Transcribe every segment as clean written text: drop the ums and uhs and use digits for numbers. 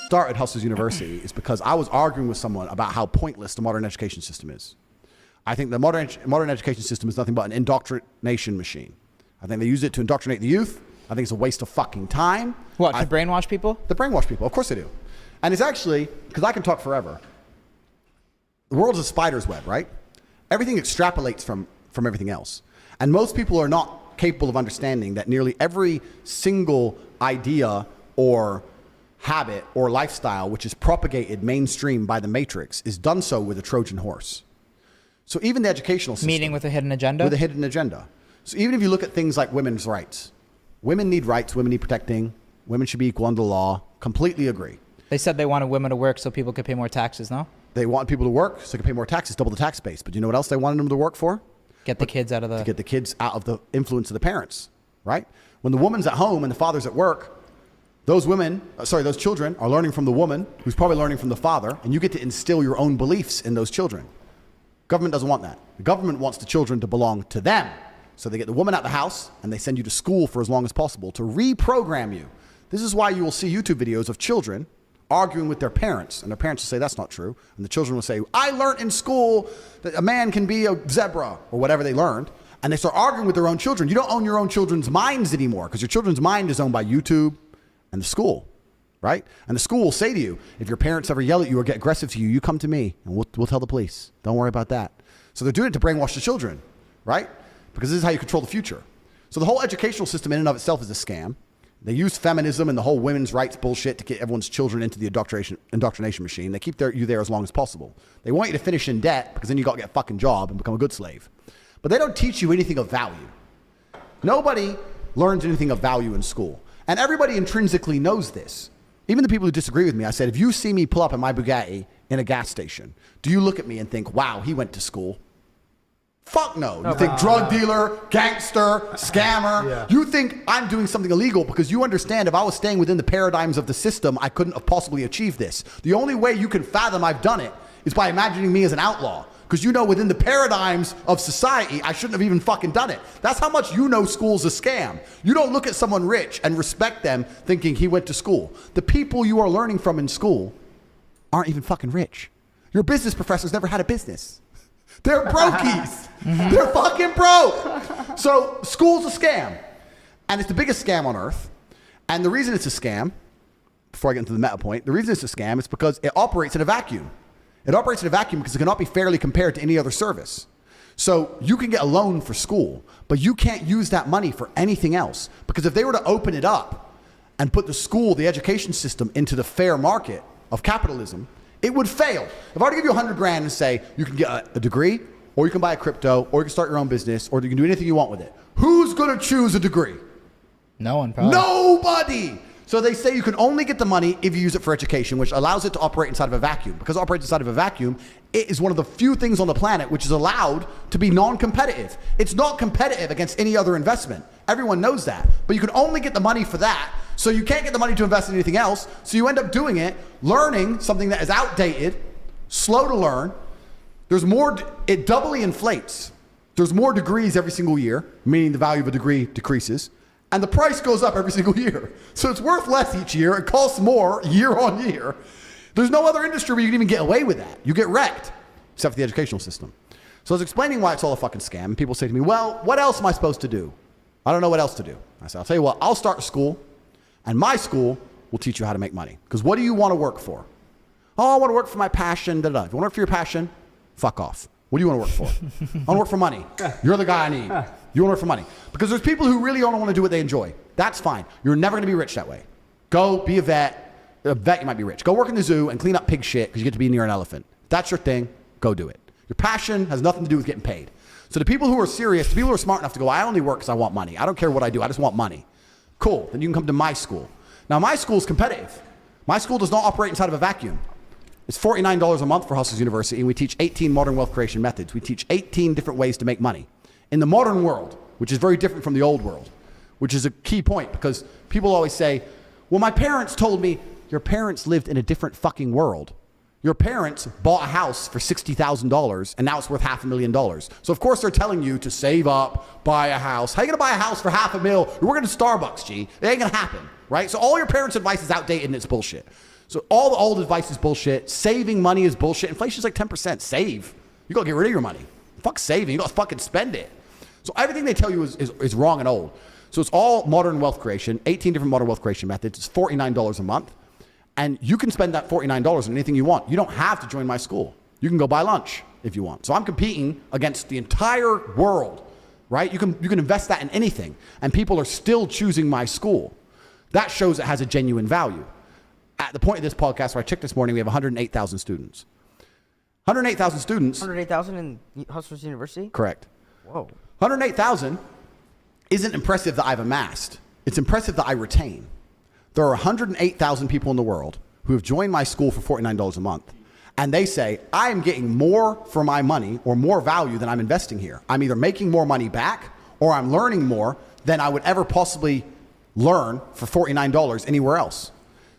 started Hustlers University is because I was arguing with someone about how pointless the modern education system is. I think the modern education system is nothing but an indoctrination machine. I think they use it to indoctrinate the youth. I think it's a waste of fucking time. What, to brainwash people? To brainwash people, of course they do. And it's actually, because I can talk forever, the world is a spider's web, right? Everything extrapolates from everything else. And most people are not capable of understanding that nearly every single idea or habit or lifestyle which is propagated mainstream by the Matrix is done so with a Trojan horse. So even the educational system. Meaning with a hidden agenda? With a hidden agenda. So even if you look at things like women's rights, women need rights, women need protecting, women should be equal under the law, completely agree. They said they wanted women to work so people could pay more taxes, no? They want people to work so they can pay more taxes, double the tax base. But you know what else they wanted them to work for? Get the kids out of the... To get the kids out of the influence of the parents, right? When the woman's at home and the father's at work, those children are learning from the woman who's probably learning from the father, and you get to instill your own beliefs in those children. Government doesn't want that. The government wants the children to belong to them. So they get the woman out of the house and they send you to school for as long as possible to reprogram you. This is why you will see YouTube videos of children arguing with their parents, and their parents will say that's not true, and the children will say, I learned in school that a man can be a zebra, or whatever they learned, and they start arguing with their own children. You don't own your own children's minds anymore, because your children's mind is owned by YouTube and the school, right? And the school will say to you, if your parents ever yell at you or get aggressive to you, you come to me, and we'll tell the police. Don't worry about that. So they're doing it to brainwash the children, right? Because this is how you control the future. So the whole educational system in and of itself is a scam. They use feminism and the whole women's rights bullshit to get everyone's children into the indoctrination machine. They keep you there as long as possible. They want you to finish in debt because then you got to get a fucking job and become a good slave. But they don't teach you anything of value. Nobody learns anything of value in school. And everybody intrinsically knows this. Even the people who disagree with me, I said, if you see me pull up in my Bugatti in a gas station, do you look at me and think, wow, he went to school? Fuck no. You think drug dealer, gangster, scammer. Yeah. You think I'm doing something illegal because you understand if I was staying within the paradigms of the system, I couldn't have possibly achieved this. The only way you can fathom I've done it is by imagining me as an outlaw. Because you know within the paradigms of society, I shouldn't have even fucking done it. That's how much you know school's a scam. You don't look at someone rich and respect them thinking he went to school. The people you are learning from in school aren't even fucking rich. Your business professors never had a business. They're brokies. They're fucking broke. So school's a scam. And it's the biggest scam on earth. And the reason it's a scam, before I get into the meta point, the reason it's a scam is because it operates in a vacuum. It operates in a vacuum because it cannot be fairly compared to any other service. So you can get a loan for school, but you can't use that money for anything else. Because if they were to open it up and put the school, the education system, into the fair market of capitalism, it would fail. If I were to give you 100 grand and say you can get a degree, or you can buy a crypto, or you can start your own business, or you can do anything you want with it, who's going to choose a degree? No one, probably. Nobody! So they say you can only get the money if you use it for education, which allows it to operate inside of a vacuum. Because it operates inside of a vacuum, it is one of the few things on the planet which is allowed to be non-competitive. It's not competitive against any other investment. Everyone knows that. But you can only get the money for that. So you can't get the money to invest in anything else. So you end up doing it, learning something that is outdated, slow to learn. It doubly inflates. There's more degrees every single year, meaning the value of a degree decreases. And the price goes up every single year. So it's worth less each year. It costs more year on year. There's no other industry where you can even get away with that. You get wrecked, except for the educational system. So I was explaining why it's all a fucking scam. And people say to me, well, what else am I supposed to do? I don't know what else to do. I said, I'll tell you what, I'll start a school, and my school will teach you how to make money. Because what do you want to work for? Oh, I want to work for my passion. Da, da. If you want to work for your passion, fuck off. What do you want to work for? I want to work for money. You're the guy I need. You want to work for money. Because there's people who really don't want to do what they enjoy. That's fine. You're never going to be rich that way. Go be a vet. A vet, you might be rich. Go work in the zoo and clean up pig shit because you get to be near an elephant. If that's your thing, go do it. Your passion has nothing to do with getting paid. So the people who are serious, the people who are smart enough to go, I only work because I want money. I don't care what I do. I just want money. Cool. Then you can come to my school. Now, my school is competitive. My school does not operate inside of a vacuum. It's $49 a month for Hustlers University, and we teach 18 modern wealth creation methods. We teach 18 different ways to make money. In the modern world, which is very different from the old world, which is a key point because people always say, well, my parents told me, your parents lived in a different fucking world. Your parents bought a house for $60,000 and now it's worth $500,000. So of course they're telling you to save up, buy a house. How are you gonna buy a house for $500,000? You're working at Starbucks, G. It ain't gonna happen, right? So all your parents' advice is outdated and it's bullshit. So all the old advice is bullshit. Saving money is bullshit. Inflation's like 10%. Save. You got to get rid of your money. Fuck saving. You got to fucking spend it. So everything they tell you is wrong and old. So it's all modern wealth creation, 18 different modern wealth creation methods. It's $49 a month. And you can spend that $49 on anything you want. You don't have to join my school. You can go buy lunch if you want. So I'm competing against the entire world, right? You can invest that in anything. And people are still choosing my school. That shows it has a genuine value. At the point of this podcast where I checked this morning, we have 108,000 students. 108,000 students. 108,000 in Hustlers University? Correct. Whoa. 108,000 isn't impressive that I've amassed. It's impressive that I retain. There are 108,000 people in the world who have joined my school for $49 a month. And they say, I am getting more for my money or more value than I'm investing here. I'm either making more money back or I'm learning more than I would ever possibly learn for $49 anywhere else.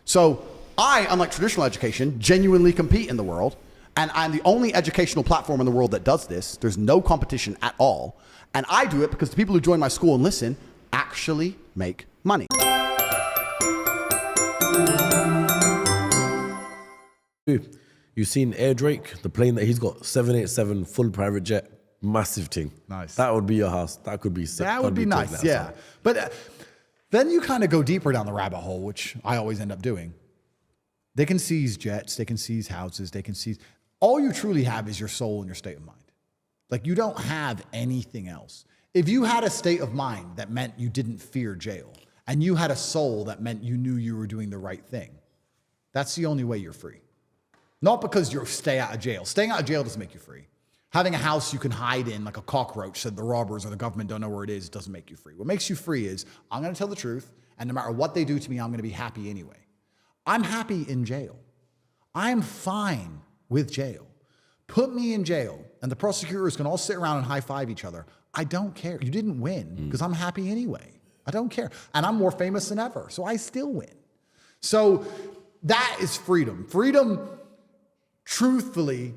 So I, unlike traditional education, genuinely compete in the world. And I'm the only educational platform in the world that does this. There's no competition at all. And I do it because the people who join my school and listen actually make money. You've seen Air Drake, the plane that he's got, 787 full private jet, massive thing. Nice. That would be your house. That could be sick. That would be nice, yeah. But then you kind of go deeper down the rabbit hole, which I always end up doing. They can seize jets, they can seize houses, they can seize. All you truly have is your soul and your state of mind. Like, you don't have anything else. If you had a state of mind that meant you didn't fear jail, and you had a soul that meant you knew you were doing the right thing, that's the only way you're free. Not because you stay out of jail. Staying out of jail doesn't make you free. Having a house you can hide in like a cockroach so the robbers or the government don't know where it is doesn't make you free. What makes you free is, I'm going to tell the truth, and no matter what they do to me, I'm going to be happy anyway. I'm happy in jail. I'm fine with jail. Put me in jail, and the prosecutors can all sit around and high-five each other. I don't care. You didn't win because I'm happy anyway. I don't care. And I'm more famous than ever, so I still win. So that is freedom. Freedom, truthfully,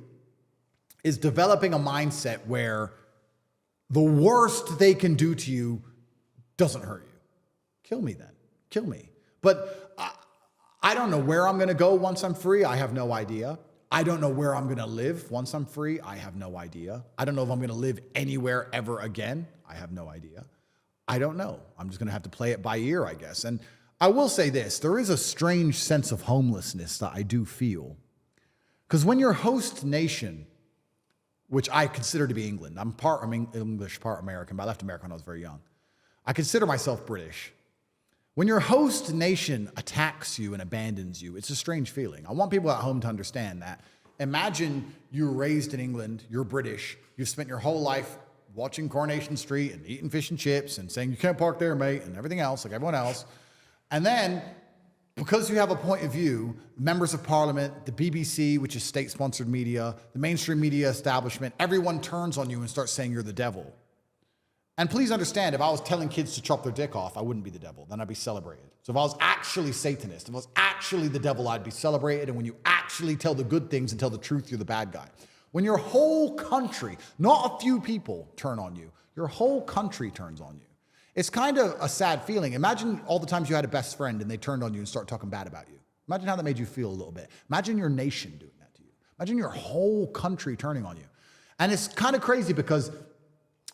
is developing a mindset where the worst they can do to you doesn't hurt you. Kill me then. Kill me. But I don't know where I'm going to go once I'm free. I have no idea. I don't know where I'm going to live once I'm free. I have no idea. I don't know if I'm going to live anywhere ever again. I have no idea. I don't know. I'm just going to have to play it by ear, I guess. And I will say this. There is a strange sense of homelessness that I do feel. Because when your host nation, which I consider to be England, I'm part English, part American, but I left America when I was very young. I consider myself British. When your host nation attacks you and abandons you, it's a strange feeling. I want people at home to understand that. Imagine you were raised in England, you're British, you've spent your whole life watching Coronation Street and eating fish and chips and saying, you can't park there, mate, and everything else, like everyone else. And then, because you have a point of view, members of parliament, the BBC, which is state-sponsored media, the mainstream media establishment, everyone turns on you and starts saying you're the devil. And please understand, if I was telling kids to chop their dick off, I wouldn't be the devil. Then I'd be celebrated. So if I was actually Satanist, if I was actually the devil, I'd be celebrated. And when you actually tell the good things and tell the truth, you're the bad guy. When your whole country, not a few people, turn on you, your whole country turns on you. It's kind of a sad feeling. Imagine all the times you had a best friend and they turned on you and started talking bad about you. Imagine how that made you feel a little bit. Imagine your nation doing that to you. Imagine your whole country turning on you. And it's kind of crazy because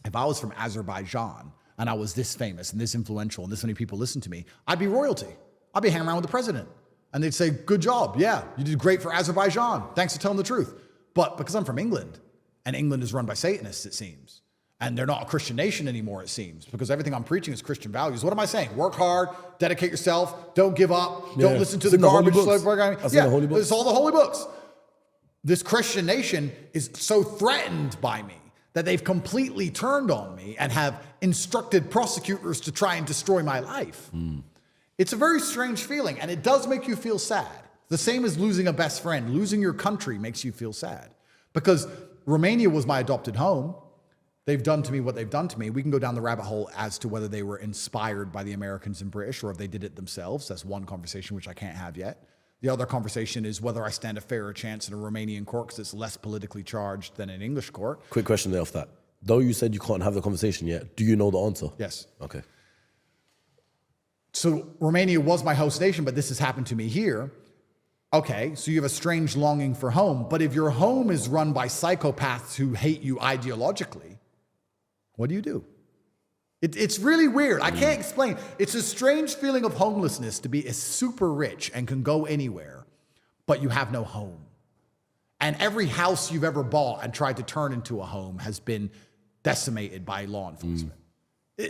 if I was from Azerbaijan and I was this famous and this influential and this many people listened to me, I'd be royalty. I'd be hanging around with the president. And they'd say, good job. Yeah, you did great for Azerbaijan. Thanks for telling the truth. But because I'm from England, and England is run by Satanists, it seems, and they're not a Christian nation anymore, it seems, because everything I'm preaching is Christian values. What am I saying? Work hard, dedicate yourself, don't give up, don't listen to the garbage. It's all the holy books. This Christian nation is so threatened by me that they've completely turned on me and have instructed prosecutors to try and destroy my life. It's a very strange feeling, and it does make you feel sad. The same as losing a best friend. Losing your country makes you feel sad. Because Romania was my adopted home. They've done to me what they've done to me. We can go down the rabbit hole as to whether they were inspired by the Americans and British or if they did it themselves. That's one conversation which I can't have yet. The other conversation is whether I stand a fairer chance in a Romanian court because it's less politically charged than an English court. Quick question there off that. Though you said you can't have the conversation yet, do you know the answer? Yes. Okay. So Romania was my host nation, but this has happened to me here. Okay, so you have a strange longing for home. But if your home is run by psychopaths who hate you ideologically, what do? It's really weird. I can't explain. It's a strange feeling of homelessness to be super rich and can go anywhere, but you have no home. And every house you've ever bought and tried to turn into a home has been decimated by law enforcement.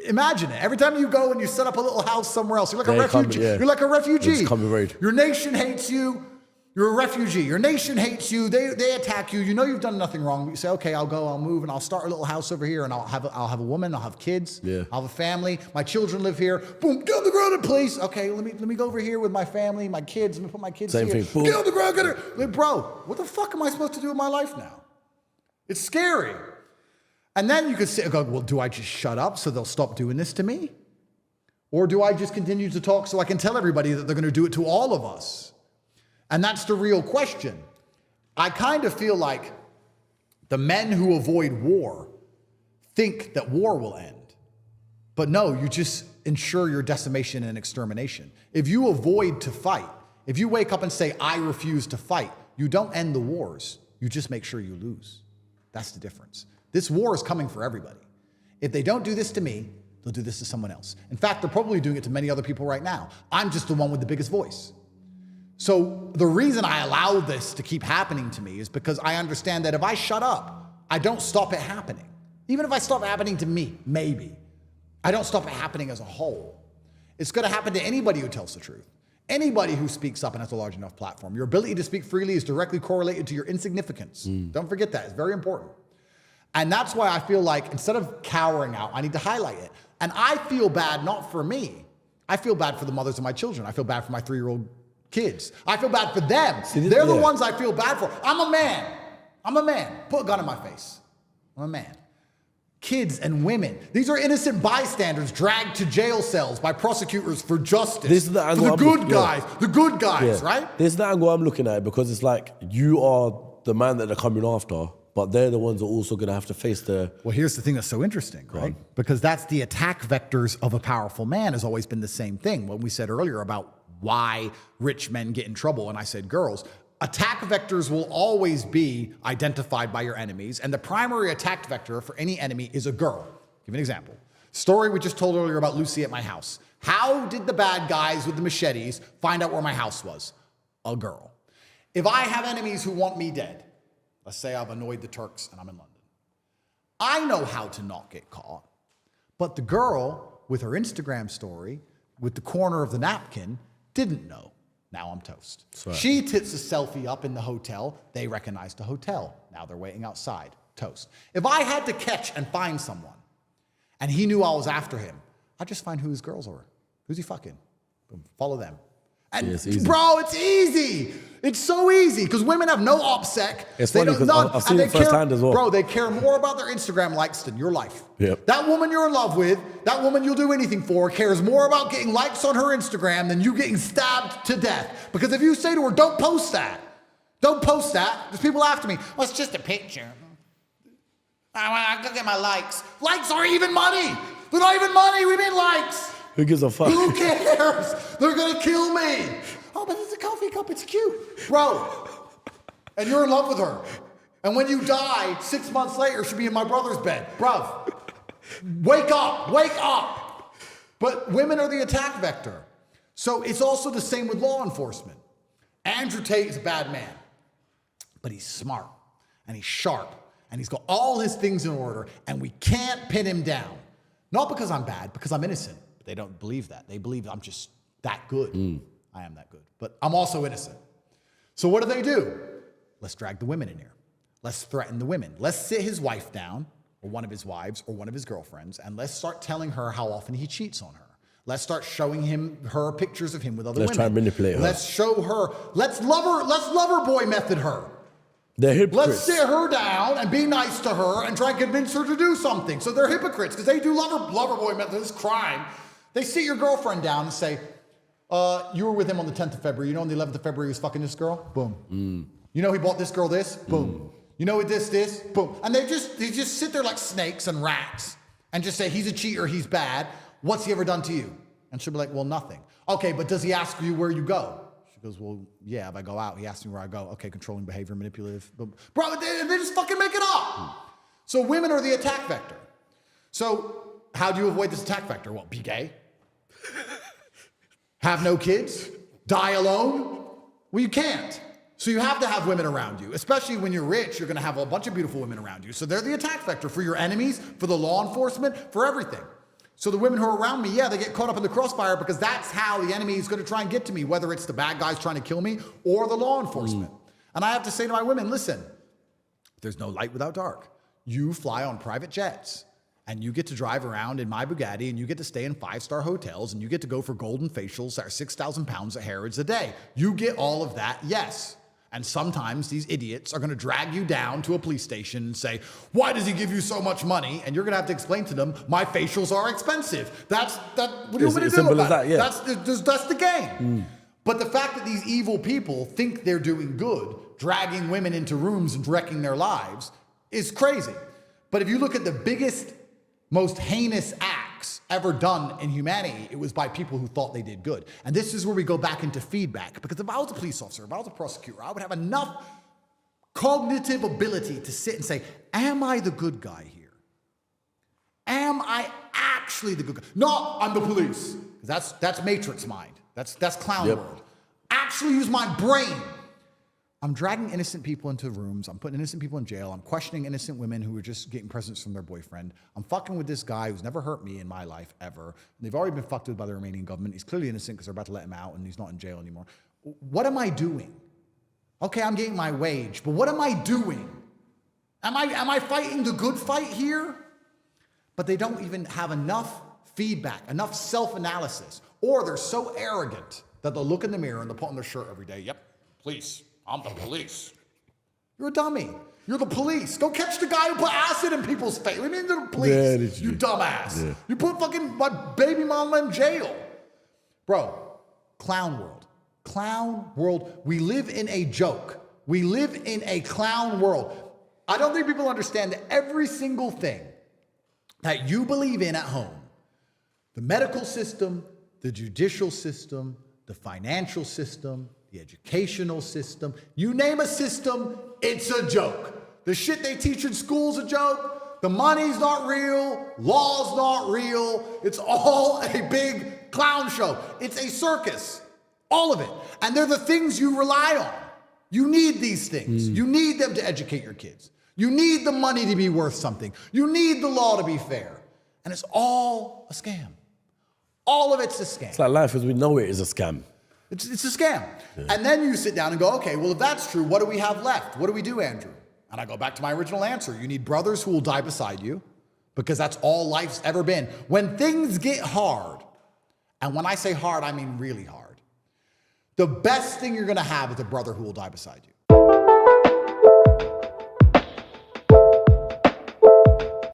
Imagine it. Every time you go and you set up a little house somewhere else, you're like a refugee. You're like a refugee. Your nation hates you. You're a refugee. Your nation hates you. They attack you. You know you've done nothing wrong. You say, okay, I'll go, I'll move, and I'll start a little house over here, and I'll have a woman, I'll have kids, I'll have a family. My children live here. Boom, get on the ground, please. Okay, let me go over here with my family, my kids. Let me put my kids here. Thing. Get on the ground, get her. Like, bro, what the fuck am I supposed to do with my life now? It's scary. And then you could say, well, do I just shut up so they'll stop doing this to me? Or do I just continue to talk so I can tell everybody that they're going to do it to all of us? And that's the real question. I kind of feel like the men who avoid war think that war will end. But no, you just ensure your decimation and extermination. If you avoid to fight, if you wake up and say, I refuse to fight, you don't end the wars. You just make sure you lose. That's the difference. This war is coming for everybody. If they don't do this to me, they'll do this to someone else. In fact, they're probably doing it to many other people right now. I'm just the one with the biggest voice. So the reason I allow this to keep happening to me is because I understand that if I shut up, I don't stop it happening. Even if I stop it happening to me, maybe, I don't stop it happening as a whole. It's going to happen to anybody who tells the truth. Anybody who speaks up and has a large enough platform. Your ability to speak freely is directly correlated to your insignificance. Don't forget that. It's very important. And that's why I feel like instead of cowering out, I need to highlight it. And I feel bad, not for me. I feel bad for the mothers of my children. I feel bad for my 3-year-old kids. I feel bad for them. They're the ones I feel bad for. I'm a man. Put a gun in my face. I'm a man. Kids and women. These are innocent bystanders dragged to jail cells by prosecutors for justice. This is the angle. The good guys, right? This is the angle I'm looking at, because it's like you are the man that they're coming after, but they're the ones that are also going to have to face the... Well, here's the thing that's so interesting, right? Because that's the attack vectors of a powerful man has always been the same thing. When we said earlier about why rich men get in trouble, and I said girls, attack vectors will always be identified by your enemies, and the primary attack vector for any enemy is a girl. Give an example. Story we just told earlier about Lucy at my house. How did the bad guys with the machetes find out where my house was? A girl. If I have enemies who want me dead, let's say I've annoyed the Turks and I'm in London, I know how to not get caught. But the girl with her Instagram story, with the corner of the napkin, didn't know. Now I'm toast. Right. She tits a selfie up in the hotel. They recognized the hotel. Now they're waiting outside. Toast. If I had to catch and find someone, and he knew I was after him, I'd just find who his girls are. Who's he fucking? Boom, follow them. And bro, it's easy. It's so easy because women have no OPSEC. It's funny because I've seen it firsthand as well. Bro, they care more about their Instagram likes than your life. Yep. That woman you're in love with, that woman you'll do anything for, cares more about getting likes on her Instagram than you getting stabbed to death. Because if you say to her, don't post that. Don't post that. There's people after me. Well, it's just a picture. I go get my likes. Likes aren't even money. They're not even money. We mean likes. Who gives a fuck? Who cares? They're gonna kill me. Oh, but it's a coffee cup. It's cute. Bro. And you're in love with her. And when you die, 6 months later, she'll be in my brother's bed. Bruv. Wake up. Wake up. But women are the attack vector. So it's also the same with law enforcement. Andrew Tate is a bad man. But he's smart. And he's sharp. And he's got all his things in order. And we can't pin him down. Not because I'm bad, because I'm innocent. They don't believe that. They believe I'm just that good. I am that good. But I'm also innocent. So what do? Let's drag the women in here. Let's threaten the women. Let's sit his wife down, or one of his wives, or one of his girlfriends, and let's start telling her how often he cheats on her. Let's start showing her pictures of him with other women. Let's try and manipulate her. Let's show her. Let's lover boy method her. They're hypocrites. Let's sit her down and be nice to her and try and convince her to do something. So they're hypocrites because they do lover boy method. This crime. They sit your girlfriend down and say, you were with him on the 10th of February. You know on the 11th of February he was fucking this girl? Boom. You know he bought this girl this? Boom. You know this? Boom. And they just sit there like snakes and rats and just say, he's a cheater, he's bad. What's he ever done to you? And she'll be like, well, nothing. Okay, but does he ask you where you go? She goes, well, yeah, if I go out, he asks me where I go. Okay, controlling behavior, manipulative. Bro, they just fucking make it up. So women are the attack vector. So how do you avoid this attack vector? Well, be gay. Have no kids. Die alone. Well, you can't. So you have to have women around you. Especially when you're rich, you're going to have a bunch of beautiful women around you. So they're the attack vector for your enemies, for the law enforcement, for everything. So the women who are around me, yeah, they get caught up in the crossfire because that's how the enemy is going to try and get to me, whether it's the bad guys trying to kill me or the law enforcement. And I have to say to my women, listen, there's no light without dark. You fly on private jets and you get to drive around in my Bugatti and you get to stay in 5-star hotels and you get to go for golden facials that are 6,000 pounds at Harrods a day. You get all of that, yes. And sometimes these idiots are going to drag you down to a police station and say, why does he give you so much money? And you're going to have to explain to them, my facials are expensive. What do you want me to do about it? That's the game. But the fact that these evil people think they're doing good, dragging women into rooms and wrecking their lives, is crazy. But if you look at the biggest, most heinous acts ever done in humanity, it was by people who thought they did good. And this is where we go back into feedback. Because if I was a police officer, if I was a prosecutor, I would have enough cognitive ability to sit and say, am I the good guy here? Am I actually the good guy? No, I'm the police. That's Matrix mind. That's clown world. Actually use my brain. I'm dragging innocent people into rooms. I'm putting innocent people in jail. I'm questioning innocent women who are just getting presents from their boyfriend. I'm fucking with this guy who's never hurt me in my life ever. They've already been fucked with by the Romanian government. He's clearly innocent because they're about to let him out and he's not in jail anymore. What am I doing? Okay, I'm getting my wage, but what am I doing? Am I fighting the good fight here? But they don't even have enough feedback, enough self-analysis, or they're so arrogant that they'll look in the mirror and they'll put on their shirt every day. Yep, police. I'm the police. You're a dummy. You're the police. Go catch the guy who put acid in people's face. What do you mean they're the police? You dumbass. Yeah. You put fucking my baby mama in jail. Bro, clown world. Clown world. We live in a joke. We live in a clown world. I don't think people understand that every single thing that you believe in at home, the medical system, the judicial system, the financial system, the educational system, you name a system, it's a joke. The shit they teach in school's a joke. The money's not real. Law's not real. It's all a big clown show. It's a circus. All of it. And they're the things you rely on. You need these things. You need them to educate your kids. You need the money to be worth something. You need the law to be fair. And it's all a scam. All of it's a scam. It's like life as we know it is a scam. It's a scam. Yeah. And then you sit down and go, okay, well, if that's true, what do we have left? What do we do, Andrew? And I go back to my original answer. You need brothers who will die beside you because that's all life's ever been. When things get hard, and when I say hard, I mean really hard, the best thing you're going to have is a brother who will die beside you.